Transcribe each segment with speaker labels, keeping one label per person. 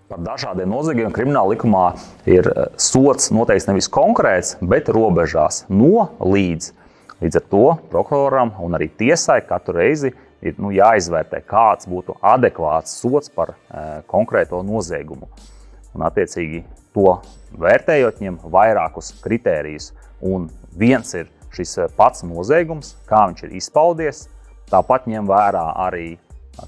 Speaker 1: Par dažādiem noziegumiem krimināla likumā ir sods noteikts nevis konkrēts, bet robežās no līdz. Līdz ar to prokuroram un arī tiesai katru reizi ir jāizvērtē, kāds būtu adekvāts sods par konkrēto noziegumu. Un, attiecīgi, to vērtējot ņem vairākus kritērijus. Un viens ir šis pats noziegums, kā viņš ir izpaudies, tāpat ņem vērā arī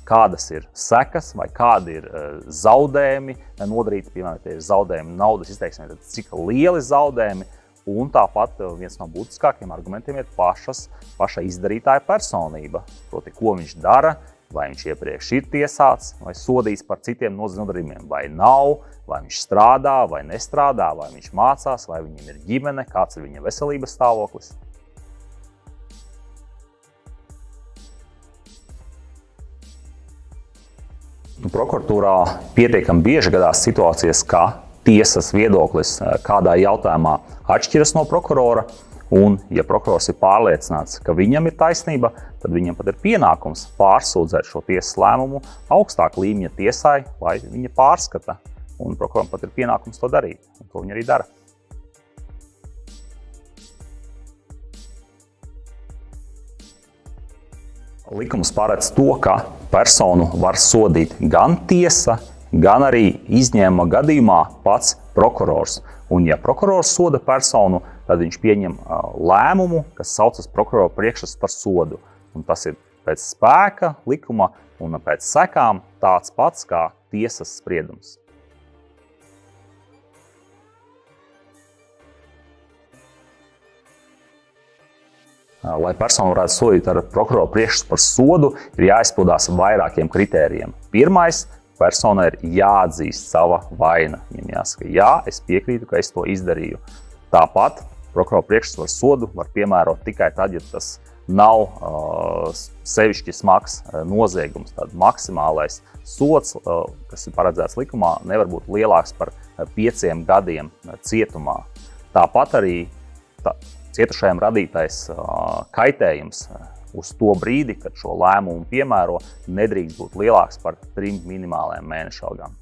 Speaker 1: kādas ir sekas vai kādi ir zaudējumi nodarīti, piemēram, tie ir zaudējumi naudas izteiksmē, tad cik lieli zaudējumi, un tāpat viens no būtiskākiem argumentiem ir paša izdarītāja personība, proti, ko viņš dara, vai viņš iepriekš ir tiesāts vai sodīts par citiem nodarījumiem, vai nav, vai viņš strādā vai nestrādā, vai viņš mācās, vai viņam ir ģimene, kāds ir viņa veselības stāvoklis. Prokuratūrā pietiekami bieži gadās situācijas, ka tiesas viedoklis kādā jautājumā atšķiras no prokurora, un, ja prokurors ir pārliecināts, ka viņam ir taisnība, tad viņam pat ir pienākums pārsūdzēt šo tiesas lēmumu augstāk līmeņa tiesai, lai viņa pārskata, un prokuroram pat ir pienākums to darīt, un to viņi arī dara. Likums paredz to, ka personu var sodīt gan tiesa, gan arī izņēmuma gadījumā pats prokurors. Un, ja prokurors soda personu, tad viņš pieņem lēmumu, kas saucas prokurora priekšraksts par sodu. Un tas ir pēc spēka likuma un pēc sekām tāds pats kā tiesas spriedums. Lai personu varētu sodīt ar prokurora priekšrakstu par sodu, ir jāizpildās vairākiem kritērijiem. Pirmais, personai ir jāatzīst sava vaina. Viņam jāsaka, jā, es piekrītu, ka es to izdarīju. Tāpat prokurora priekšrakstu par sodu var piemērot tikai tad, ja tas nav sevišķi smags noziegums. Tad maksimālais sods, kas ir paredzēts likumā, nevar būt lielāks par 5 gadiem cietumā. Tāpat arī cietušajam radītais kaitējums uz to brīdi, kad šo lēmumu piemēro, nedrīkst būt lielāks par 3 minimālajām mēneša algām.